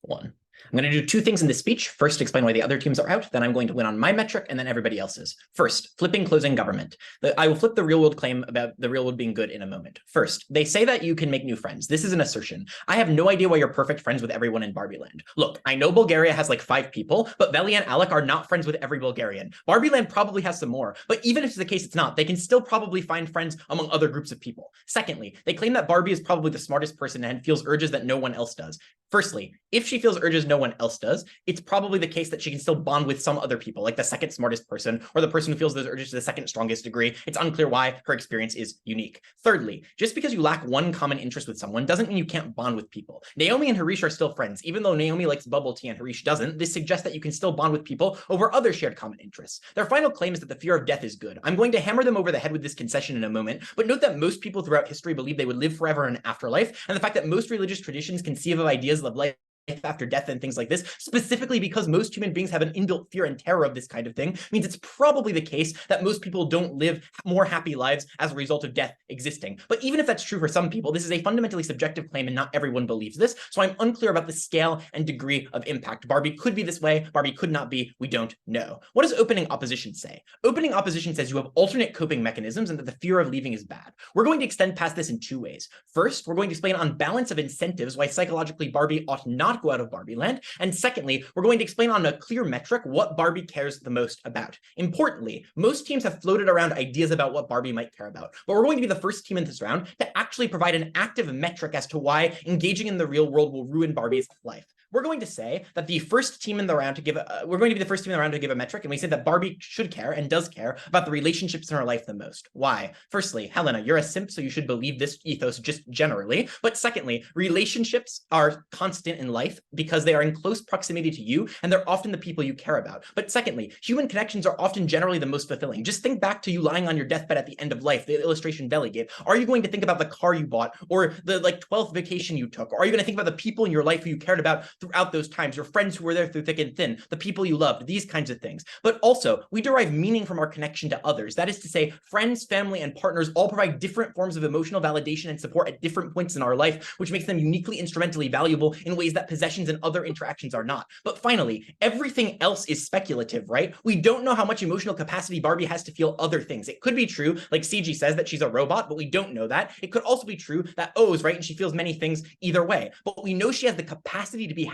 1. I'm going to do 2 things in this speech. First, explain why the other teams are out. Then I'm going to win on my metric, and then everybody else's. First, flipping closing government. I will flip the real world claim about the real world being good in a moment. First, they say that you can make new friends. This is an assertion. I have no idea why you're perfect friends with everyone in Barbieland. Look, I know Bulgaria has like 5 people, but Velina and Alek are not friends with every Bulgarian. Barbieland probably has some more, but even if it's the case it's not, they can still probably find friends among other groups of people. Secondly, they claim that Barbie is probably the smartest person and feels urges that no one else does. Firstly, if she feels urges no one else does, it's probably the case that she can still bond with some other people, like the second smartest person or the person who feels those urges to the second strongest degree. It's unclear why her experience is unique. Thirdly, just because you lack one common interest with someone doesn't mean you can't bond with people. Naomi and Harish are still friends. Even though Naomi likes bubble tea and Harish doesn't, this suggests that you can still bond with people over other shared common interests. Their final claim is that the fear of death is good. I'm going to hammer them over the head with this concession in a moment, but note that most people throughout history believe they would live forever in an afterlife, and the fact that most religious traditions conceive of ideas of life after death and things like this, specifically because most human beings have an inbuilt fear and terror of this kind of thing, means it's probably the case that most people don't live more happy lives as a result of death existing. But even if that's true for some people, this is a fundamentally subjective claim and not everyone believes this, so I'm unclear about the scale and degree of impact. Barbie could be this way, Barbie could not be, we don't know. What does opening opposition say? Opening opposition says you have alternate coping mechanisms and that the fear of leaving is bad. We're going to extend past this in 2 ways. First, we're going to explain on balance of incentives why psychologically Barbie ought not go out of Barbieland. And secondly, we're going to explain on a clear metric what Barbie cares the most about. Importantly, most teams have floated around ideas about what Barbie might care about, but we're going to be the first team in this round to actually provide an active metric as to why engaging in the real world will ruin Barbie's life. We're going to say that the first team in the round to give we're going to be the first team in the round to give a metric, and we say that Barbie should care and does care about the relationships in her life the most. Why? Firstly, Helena, you're a simp, so you should believe this ethos just generally. But secondly, relationships are constant in life because they are in close proximity to you, and they're often the people you care about. But secondly, human connections are often generally the most fulfilling. Just think back to you lying on your deathbed at the end of life, the illustration Veli gave. Are you going to think about the car you bought or the 12th vacation you took? Or are you going to think about the people in your life who you cared about throughout those times, your friends who were there through thick and thin, the people you loved, these kinds of things? But also, we derive meaning from our connection to others. That is to say, friends, family, and partners all provide different forms of emotional validation and support at different points in our life, which makes them uniquely instrumentally valuable in ways that possessions and other interactions are not. But finally, everything else is speculative, right? We don't know how much emotional capacity Barbie has to feel other things. It could be true, like CG says, that she's a robot, but we don't know that. It could also be true that O's right, and she feels many things either way. But we know she has the capacity to be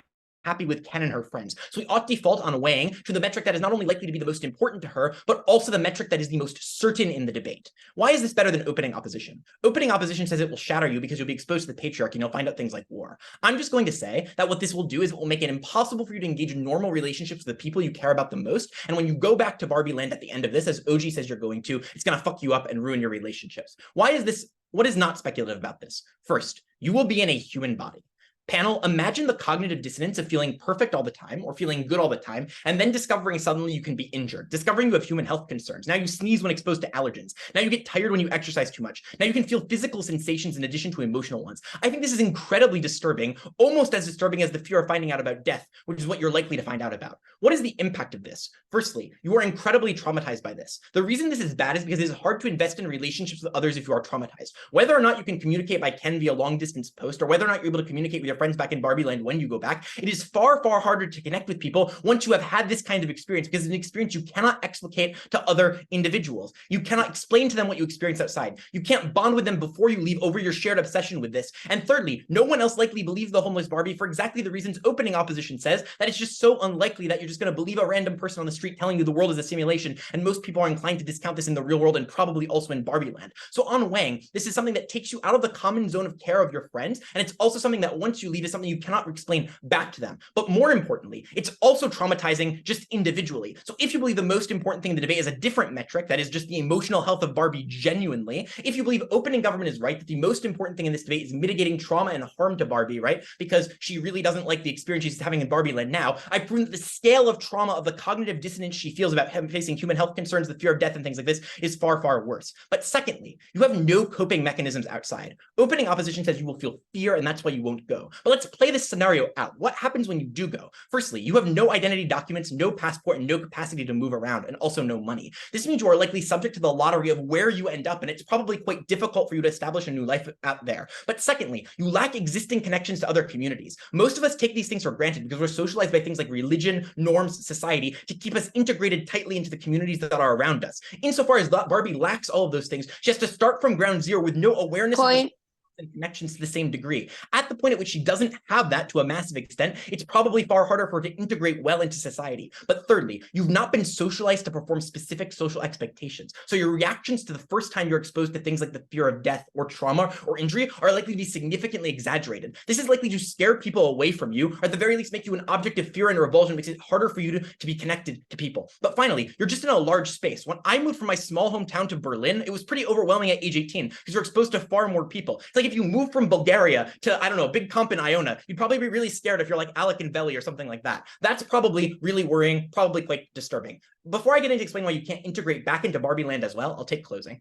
happy with Ken and her friends. So we ought to default on weighing to the metric that is not only likely to be the most important to her, but also the metric that is the most certain in the debate. Why is this better than opening opposition? Opening opposition says it will shatter you because you'll be exposed to the patriarchy and you'll find out things like war. I'm just going to say that what this will do is it will make it impossible for you to engage in normal relationships with the people you care about the most. And when you go back to Barbieland at the end of this, as OG says you're going to, it's going to fuck you up and ruin your relationships. Why is this? What is not speculative about this? First, you will be in a human body. Panel, imagine the cognitive dissonance of feeling perfect all the time or feeling good all the time, and then discovering suddenly you can be injured, discovering you have human health concerns. Now you sneeze when exposed to allergens. Now you get tired when you exercise too much. Now you can feel physical sensations in addition to emotional ones. I think this is incredibly disturbing, almost as disturbing as the fear of finding out about death, which is what you're likely to find out about. What is the impact of this? Firstly, you are incredibly traumatized by this. The reason this is bad is because it is hard to invest in relationships with others if you are traumatized. Whether or not you can communicate by Ken via long distance post, or whether or not you're able to communicate with your friends back in Barbieland when you go back, it is far, far harder to connect with people once you have had this kind of experience, because it's an experience you cannot explicate to other individuals. You cannot explain to them what you experience outside. You can't bond with them before you leave over your shared obsession with this. And thirdly, no one else likely believes the homeless Barbie for exactly the reasons opening opposition says, that it's just so unlikely that you're just going to believe a random person on the street telling you the world is a simulation, and most people are inclined to discount this in the real world and probably also in Barbieland. So on weighing, this is something that takes you out of the common zone of care of your friends, and it's also something that once you leave is something you cannot explain back to them. But more importantly, it's also traumatizing just individually. So if you believe the most important thing in the debate is a different metric, that is just the emotional health of Barbie genuinely, if you believe opening government is right, that the most important thing in this debate is mitigating trauma and harm to Barbie, right? Because she really doesn't like the experience she's having in Barbieland now, I've proven that the scale of trauma, of the cognitive dissonance she feels about facing human health concerns, the fear of death and things like this is far, far worse. But secondly, you have no coping mechanisms outside. Opening opposition says you will feel fear and that's why you won't go. But let's play this scenario out. What happens when you do go? Firstly, you have no identity documents, no passport, and no capacity to move around, and also no money. This means you are likely subject to the lottery of where you end up, and it's probably quite difficult for you to establish a new life out there. But secondly, you lack existing connections to other communities. Most of us take these things for granted because we're socialized by things like religion, norms, society to keep us integrated tightly into the communities that are around us. Insofar as Barbie lacks all of those things, she has to start from ground zero with no awareness of and connections to the same degree. At the point at which she doesn't have that to a massive extent, it's probably far harder for her to integrate well into society. But thirdly, you've not been socialized to perform specific social expectations. So your reactions to the first time you're exposed to things like the fear of death or trauma or injury are likely to be significantly exaggerated. This is likely to scare people away from you, or at the very least make you an object of fear and revulsion, makes it harder for you to be connected to people. But finally, you're just in a large space. When I moved from my small hometown to Berlin, it was pretty overwhelming at age 18 because you're exposed to far more people. It's like if you move from Bulgaria to, I don't know, a big comp in Iona, you'd probably be really scared if you're like Alek and Veli or something like that. That's probably really worrying, probably quite disturbing. Before I get into explaining why you can't integrate back into Barbieland as well, I'll take closing.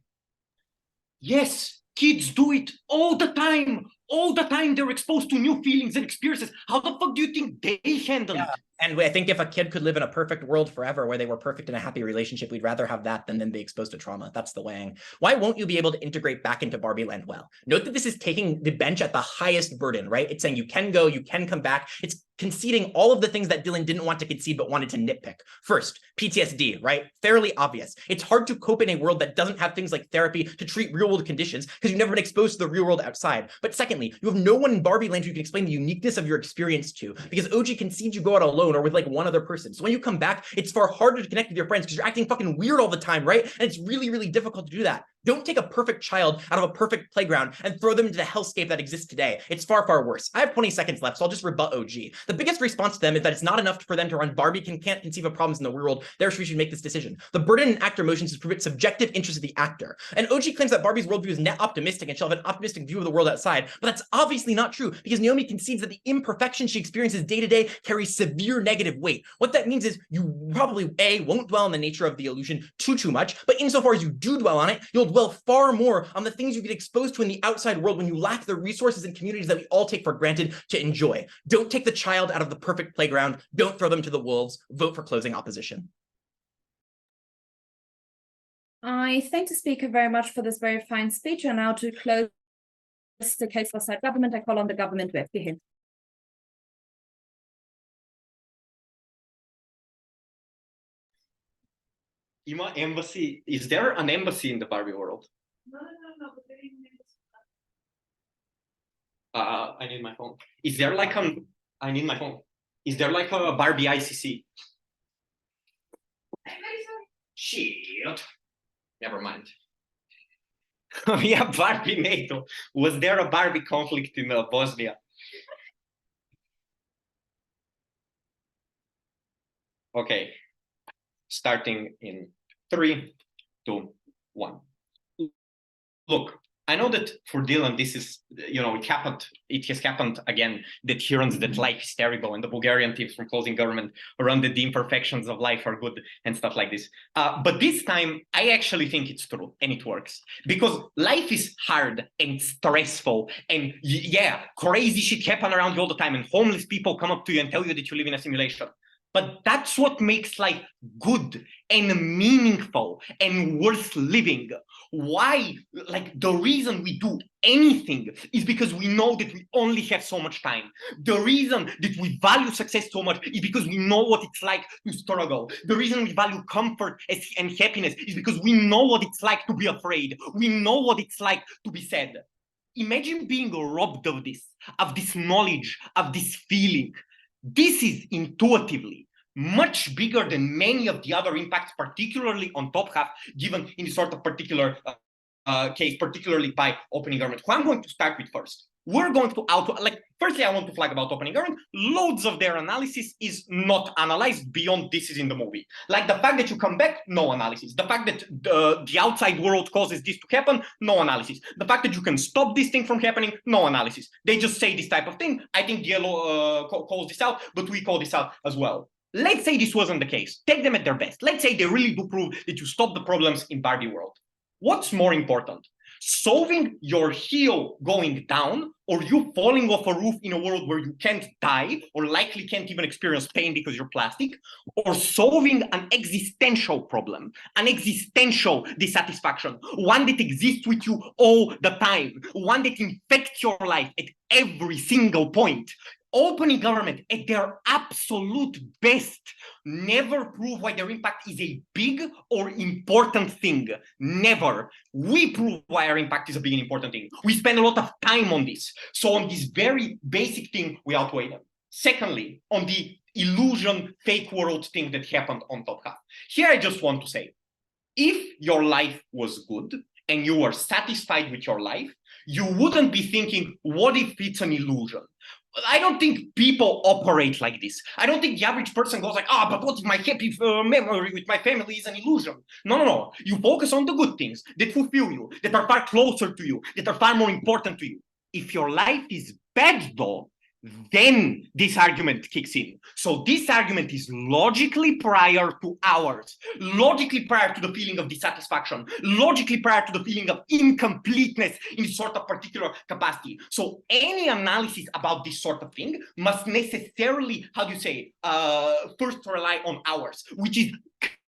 Yes, kids do it all the time. All the time they're exposed to new feelings and experiences. How the fuck do you think they handle it? And I think if a kid could live in a perfect world forever where they were perfect in a happy relationship, we'd rather have that than be exposed to trauma. That's the weighing. Why won't you be able to integrate back into Barbieland well? Note that this is taking the bench at the highest burden, right? It's saying you can go, you can come back. It's conceding all of the things that Dylan didn't want to concede but wanted to nitpick. First, PTSD, right? Fairly obvious. It's hard to cope in a world that doesn't have things like therapy to treat real world conditions because you've never been exposed to the real world outside. But secondly, you have no one in Barbieland who can explain the uniqueness of your experience to, because OG concedes you go out alone or with like one other person. So when you come back, it's far harder to connect with your friends because you're acting fucking weird all the time, right? And it's really, really difficult to do that. Don't take a perfect child out of a perfect playground and throw them into the hellscape that exists today. It's far, far worse. I have 20 seconds left, so I'll just rebut OG. The biggest response to them is that it's not enough for them to run Barbie can't conceive of problems in the real world, therefore we should make this decision. The burden in actor motions is to prove its subjective interest of the actor. And OG claims that Barbie's worldview is net optimistic and she'll have an optimistic view of the world outside, but that's obviously not true because Naomi concedes that the imperfection she experiences day to day carries severe negative weight. What that means is you probably A, won't dwell on the nature of the illusion too much, but insofar as you do dwell on it, you'll dwell far more on the things you get exposed to in the outside world when you lack the resources and communities that we all take for granted to enjoy. Don't take the child out of the perfect playground. Don't throw them to the wolves. Vote for closing opposition. I thank the speaker very much for this very fine speech. And now to close the case for side government, I call on the government whip. Rehan. Ima embassy. Is there an embassy in the Barbie world? No. I need my phone. Is there like I need my phone. Is there like a Barbie ICC? I'm very sorry. Shit. Never mind. Yeah, Barbie NATO. Was there a Barbie conflict in Bosnia? Okay. Starting in 3, 2, 1. Look, I know that for Dylan, this is, it has happened again, that he runs that life is terrible and the Bulgarian tips from Closing Government run that the imperfections of life are good and stuff like this. But this time, I actually think it's true and it works. Because life is hard and stressful and crazy shit happen around you all the time and homeless people come up to you and tell you that you live in a simulation. But that's what makes life good and meaningful and worth living. Why? Like, the reason we do anything is because we know that we only have so much time. The reason that we value success so much is because we know what it's like to struggle. The reason we value comfort and happiness is because we know what it's like to be afraid. We know what it's like to be sad. Imagine being robbed of this knowledge, of this feeling. This is intuitively much bigger than many of the other impacts, particularly on top half, given in this sort of particular case, particularly by opening government. Who I'm going to start with first. We're going to firstly, I want to flag about opening government. Loads of their analysis is not analyzed beyond this is in the movie. Like the fact that you come back, no analysis. The fact that the outside world causes this to happen, no analysis. The fact that you can stop this thing from happening, no analysis. They just say this type of thing. I think Yellow calls this out, but we call this out as well. Let's say this wasn't the case. Take them at their best. Let's say they really do prove that you stop the problems in Barbieworld. What's more important? Solving your heel going down or you falling off a roof in a world where you can't die or likely can't even experience pain because you're plastic, or solving an existential problem, an existential dissatisfaction, one that exists with you all the time, one that infects your life at every single point. Opening government at their absolute best never prove why their impact is a big or important thing. Never. We prove why our impact is a big and important thing. We spend a lot of time on this. So on this very basic thing, we outweigh them. Secondly, on the illusion, fake world thing that happened on top half. Here I just want to say, if your life was good and you were satisfied with your life, you wouldn't be thinking, what if it's an illusion? I don't think people operate like this. I don't think the average person goes like, but what if my happy memory with my family is an illusion? No. You focus on the good things that fulfill you, that are far closer to you, that are far more important to you. If your life is bad though, then this argument kicks in. So this argument is logically prior to ours, logically prior to the feeling of dissatisfaction, logically prior to the feeling of incompleteness in this sort of particular capacity. So any analysis about this sort of thing must necessarily, first rely on ours, which is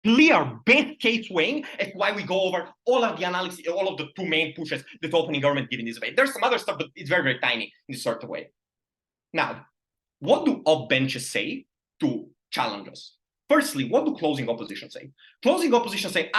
clear best case weighing as why we go over all of the analysis, all of the two main pushes that opening government give in this way. There's some other stuff, but it's very, very tiny in this sort of way. Now, what do op benches say to challenge us? Firstly, what do closing opposition say? Closing opposition say,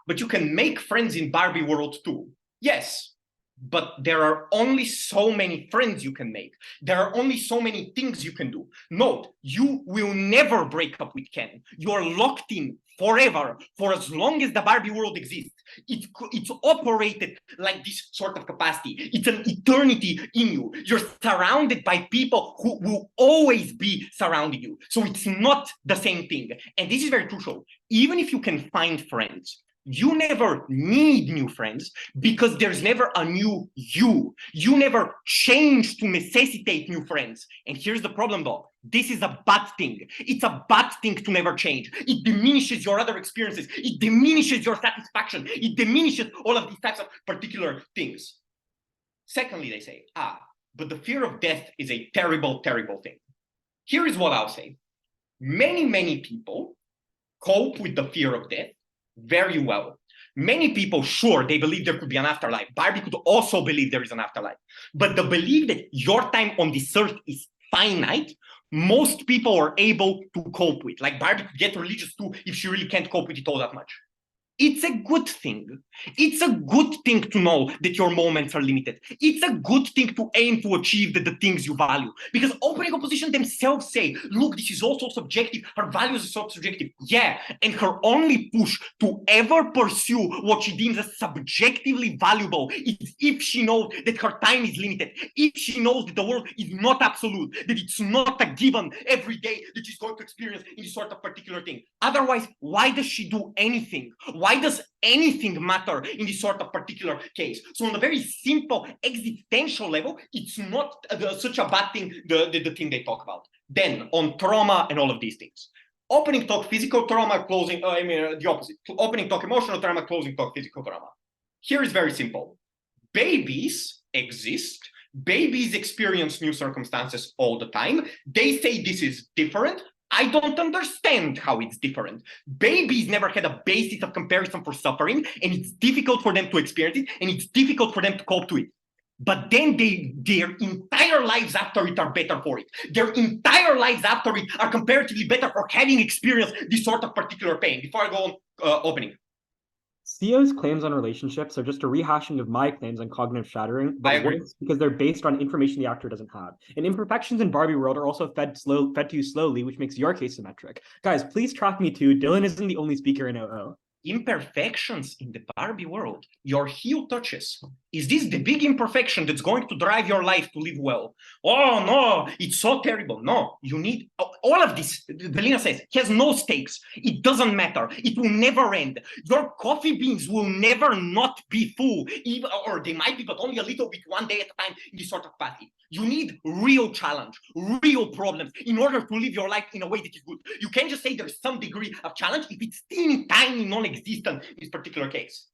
but you can make friends in Barbieworld too. Yes, but there are only so many friends you can make. There are only so many things you can do. Note, you will never break up with Ken. You are locked in forever, for as long as the Barbie world exists. It's operated like this sort of capacity. It's an eternity in you. You're surrounded by people who will always be surrounding you. So it's not the same thing. And this is very crucial. Even if you can find friends, you never need new friends because there's never a new you. You never change to necessitate new friends. And here's the problem though. This is a bad thing. It's a bad thing to never change. It diminishes your other experiences. It diminishes your satisfaction. It diminishes all of these types of particular things. Secondly, they say, but the fear of death is a terrible, terrible thing. Here is what I'll say. Many, many people cope with the fear of death very well. Many people, sure, they believe there could be an afterlife. Barbie could also believe there is an afterlife. But the belief that your time on this earth is finite, most people are able to cope with. Like Barbie could get religious too if she really can't cope with it all that much. It's a good thing. It's a good thing to know that your moments are limited. It's a good thing to aim to achieve the things you value. Because opening opposition themselves say, look, this is also subjective. Her values are so subjective. Yeah, and her only push to ever pursue what she deems as subjectively valuable is if she knows that her time is limited, if she knows that the world is not absolute, that it's not a given every day that she's going to experience in this sort of particular thing. Otherwise, why does she do anything? Why does anything matter in this sort of particular case? So on a very simple existential level, it's not such a bad thing, the thing they talk about. Then on trauma and all of these things. Opening talk physical trauma, closing, the opposite. Opening talk emotional trauma, closing talk physical trauma. Here is very simple. Babies exist. Babies experience new circumstances all the time. They say this is different. I don't understand how it's different. Babies never had a basis of comparison for suffering, and it's difficult for them to experience it, and it's difficult for them to cope to it. But then their entire lives after it are better for it. Their entire lives after it are comparatively better for having experienced this sort of particular pain. Before I go on opening. Theo's claims on relationships are just a rehashing of my claims on cognitive shattering, I but agree. worse because they're based on information the actor doesn't have. And imperfections in Barbieworld are also fed to you slowly, which makes your case symmetric. Guys, please track me too. Dylan isn't the only speaker in OO. Imperfections in the Barbie world, your heel touches. Is this the big imperfection that's going to drive your life to live well? Oh no, it's so terrible. No, you need all of this. Velina says has no stakes. It doesn't matter. It will never end. Your coffee beans will never not be full, even, or they might be, but only a little bit, one day at a time in this sort of party. You need real challenge, real problems in order to live your life in a way that is good. You can't just say there's some degree of challenge if it's teeny tiny, non-existent in this particular case.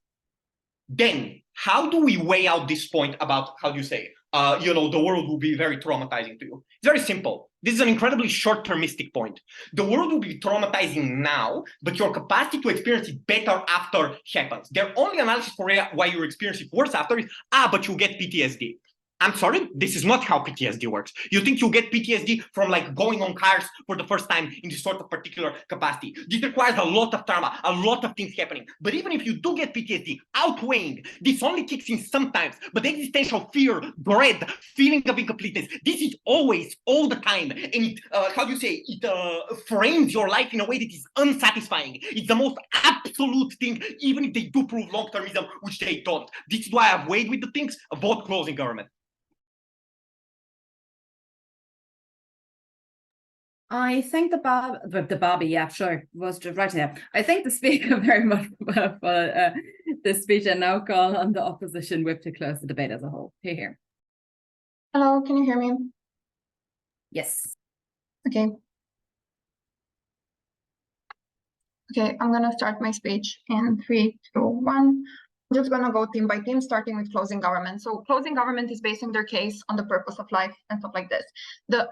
Then, how do we weigh out this point about, how do you say, the world will be very traumatizing to you? It's very simple. This is an incredibly short-termistic point. The world will be traumatizing now, but your capacity to experience it better after happens. Their only analysis for why you experience it worse after is, but you get PTSD. I'm sorry, this is not how PTSD works. You think you'll get PTSD from like going on cars for the first time in this sort of particular capacity. This requires a lot of trauma, a lot of things happening. But even if you do get PTSD, outweighing, this only kicks in sometimes, but existential fear, dread, feeling of incompleteness, this is always, all the time. And it, frames your life in a way that is unsatisfying. It's the most absolute thing, even if they do prove long-termism, which they don't. This is why I've weighed with the things, avoid closing government. I think the Barbie, yeah, sure, was just right here. I think the speaker very much for this speech, and now call on the opposition whip to close the debate as a whole. Here. Hello, can you hear me? Yes. Okay. Okay, I'm gonna start my speech in 3, 2, 1. I'm just gonna go team by team, starting with closing government. So closing government is basing their case on the purpose of life and stuff like this. The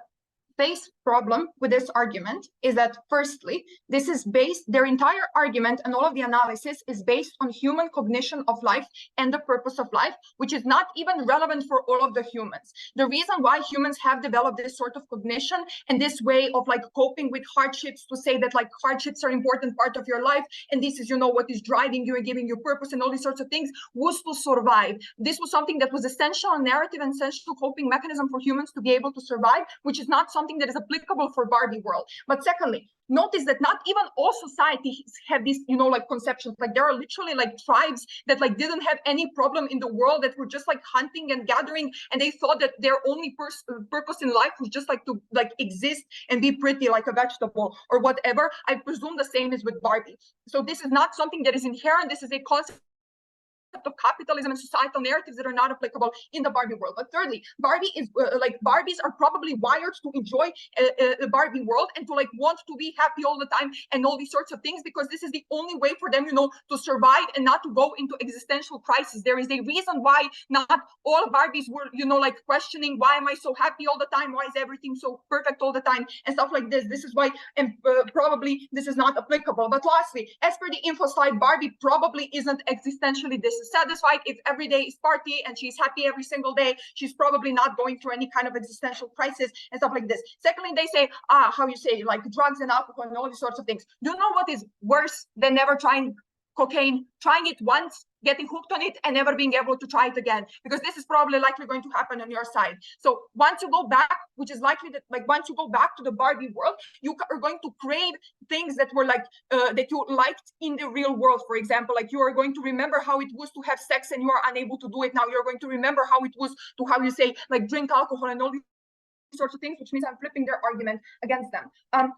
base problem with this argument is that, firstly, this is based, their entire argument and all of the analysis is based on human cognition of life and the purpose of life, which is not even relevant for all of the humans. The reason why humans have developed this sort of cognition and this way of like coping with hardships, to say that like hardships are an important part of your life and this is, what is driving you and giving you purpose and all these sorts of things, was to survive. This was something that was essential narrative and essential coping mechanism for humans to be able to survive, which is not something that is applicable for Barbieworld. But secondly, notice that not even all societies have these, like conceptions. Like there are literally like tribes that like didn't have any problem in the world, that were just like hunting and gathering, and they thought that their only purpose in life was just like to like exist and be pretty like a vegetable or whatever. I presume the same is with Barbie. So this is not something that is inherent. This is a concept of capitalism and societal narratives that are not applicable in the Barbie world. But thirdly, Barbie is Barbies are probably wired to enjoy the Barbie world and to like want to be happy all the time and all these sorts of things, because this is the only way for them, to survive and not to go into existential crisis. There is a reason why not all Barbies were, like questioning, why am I so happy all the time? Why is everything so perfect all the time? And stuff like this. This is why, and probably this is not applicable. But lastly, as per the info slide, Barbie probably isn't existentially dissatisfied. If every day is party and she's happy every single day, she's probably not going through any kind of existential crisis and stuff like this. Secondly, they say, like drugs and alcohol and all these sorts of things. Do you know what is worse than never trying cocaine, trying it once, getting hooked on it, and never being able to try it again, because this is probably likely going to happen on your side. So once you go back, which is likely that like once you go back to the Barbie world, you are going to crave things that were like that you liked in the real world. For example, like you are going to remember how it was to have sex and you are unable to do it now. You're going to remember how it was to, how you say, like drink alcohol and all these sorts of things, which means I'm flipping their argument against them.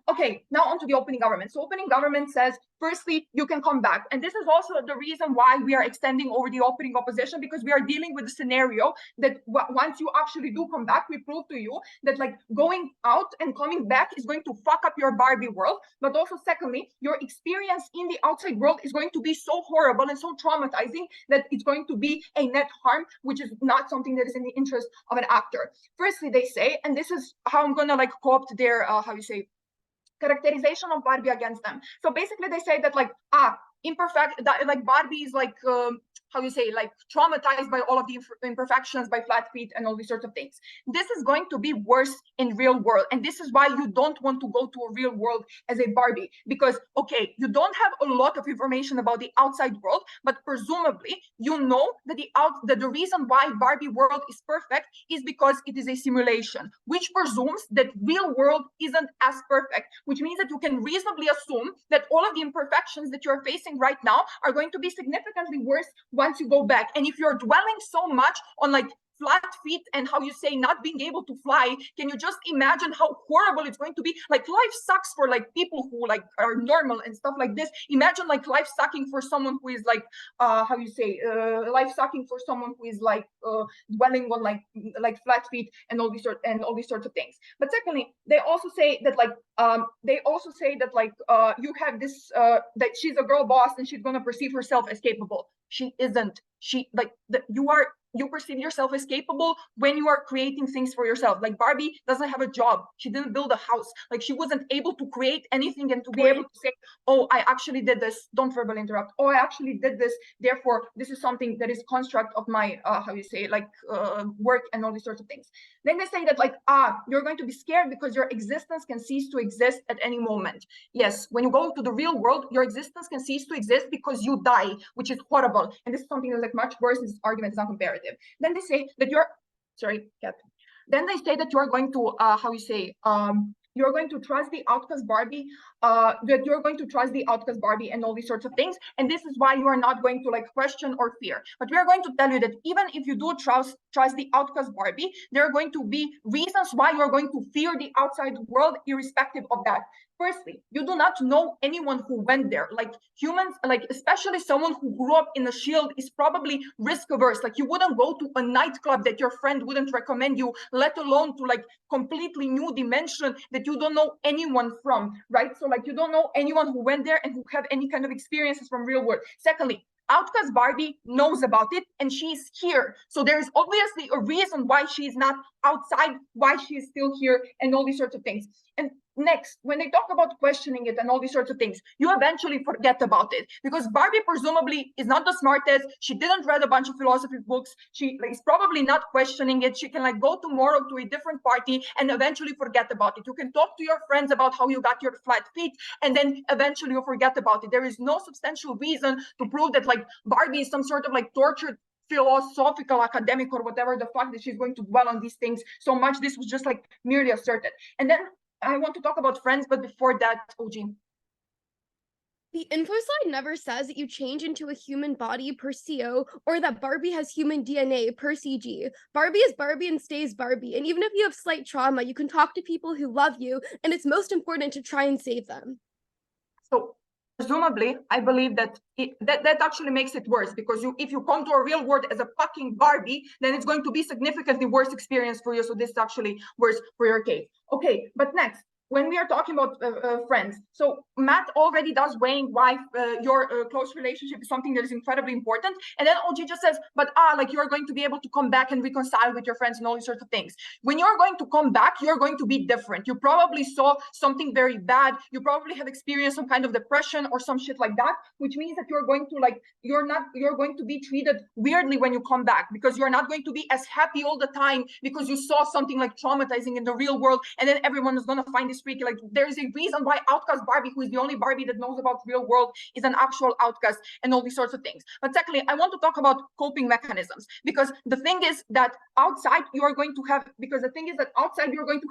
Okay, now on to the opening government. So opening government says, firstly, you can come back. And this is also the reason why we are extending over the opening opposition, because we are dealing with the scenario that once you actually do come back, we prove to you that like going out and coming back is going to fuck up your Barbie world. But also secondly, your experience in the outside world is going to be so horrible and so traumatizing that it's going to be a net harm, which is not something that is in the interest of an actor. Firstly, they say, and this is how I'm gonna like co-opt their characterization of Barbie against them. So basically they say that like imperfect, that like Barbie is like like traumatized by all of the imperfections, by flat feet and all these sorts of things. This is going to be worse in real world, and this is why you don't want to go to a real world as a Barbie, because okay, you don't have a lot of information about the outside world, but presumably you know that the reason why Barbie world is perfect is because it is a simulation, which presumes that real world isn't as perfect, which means that you can reasonably assume that all of the imperfections that you're facing right now are going to be significantly worse once you go back. And if you're dwelling so much on like flat feet and not being able to fly, can you just imagine how horrible it's going to be? Like life sucks for like people who like are normal and stuff like this. Imagine like life sucking for someone who is like life sucking for someone who is like dwelling on like flat feet and all these sorts of things. But secondly, they also say that you have this that she's a girl boss and she's gonna perceive herself as capable. She isn't. You perceive yourself as capable when you are creating things for yourself. Like Barbie doesn't have a job. She didn't build a house. Like she wasn't able to create anything and to be able to say, oh, I actually did this. Don't verbally interrupt. Oh, I actually did this. Therefore, this is something that is construct of my, work and all these sorts of things. Then they say that like, you're going to be scared because your existence can cease to exist at any moment. Yes, when you go to the real world, your existence can cease to exist because you die, which is horrible. And this is something that's like much worse. This argument is not comparative. Then they say that Then they say that you are going to you're going to trust the outcast Barbie, and all these sorts of things. And this is why you are not going to like question or fear. But we are going to tell you that even if you do trust the outcast Barbie, there are going to be reasons why you are going to fear the outside world irrespective of that. Firstly, you do not know anyone who went there. Like humans, like especially someone who grew up in a shield is probably risk averse. Like you wouldn't go to a nightclub that your friend wouldn't recommend you, let alone to like completely new dimension that you don't know anyone from, right? So like you don't know anyone who went there and who have any kind of experiences from real world. Secondly, outcast Barbie knows about it and she's here. So there is obviously a reason why she's not outside, why she is still here and all these sorts of things. And next, when they talk about questioning it and all these sorts of things, you eventually forget about it because Barbie presumably is not the smartest. She didn't read a bunch of philosophy books. She is probably not questioning it. She can like go tomorrow to a different party and eventually forget about it. You can talk to your friends about how you got your flat feet and then eventually you forget about it. There is no substantial reason to prove that like Barbie is some sort of like tortured philosophical academic or whatever the fuck that she's going to dwell on these things so much. This was just like merely asserted. And then I want to talk about friends, but before that, OG. The info slide never says that you change into a human body per CO or that Barbie has human DNA per CG. Barbie is Barbie and stays Barbie. And even if you have slight trauma, you can talk to people who love you, and it's most important to try and save them. So presumably, I believe that that actually makes it worse because if you come to a real world as a fucking Barbie, then it's going to be significantly worse experience for you. So this is actually worse for your case. Okay, but next, when we are talking about friends, so Matt already does weighing why your close relationship is something that is incredibly important. And then OG just says, but like you're going to be able to come back and reconcile with your friends and all these sorts of things. When you're going to come back, you're going to be different. You probably saw something very bad. You probably have experienced some kind of depression or some shit like that, which means that you're going to be treated weirdly when you come back because you're not going to be as happy all the time because you saw something like traumatizing in the real world. And then everyone is going to find this is freaky. Like, there is a reason why outcast Barbie, who is the only Barbie that knows about real world, is an actual outcast, and all these sorts of things. But secondly, I want to talk about coping mechanisms, because the thing is that outside you are going to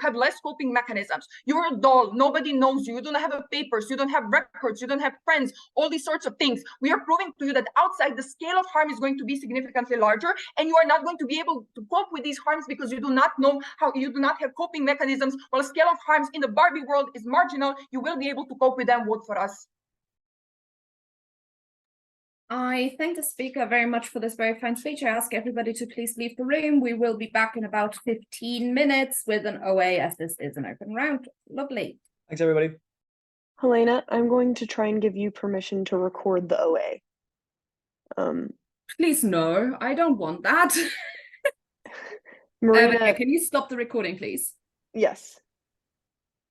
have less coping mechanisms. You're a doll, nobody knows you, you don't have papers, you don't have records, you don't have friends, all these sorts of things. We are proving to you that outside the scale of harm is going to be significantly larger, and you are not going to be able to cope with these harms because you do not know how, you do not have coping mechanisms. While the scale of harms in the Barbie world is marginal, you will be able to cope with them. Vote for us. I thank the speaker very much for this very fine speech. I ask everybody to please leave the room. We will be back in about 15 minutes with an OA, as this is an open round. Lovely. Thanks, everybody. Helena, I'm going to try and give you permission to record the OA. Please, no, I don't want that. Marina, Okay, can you stop the recording, please? yes.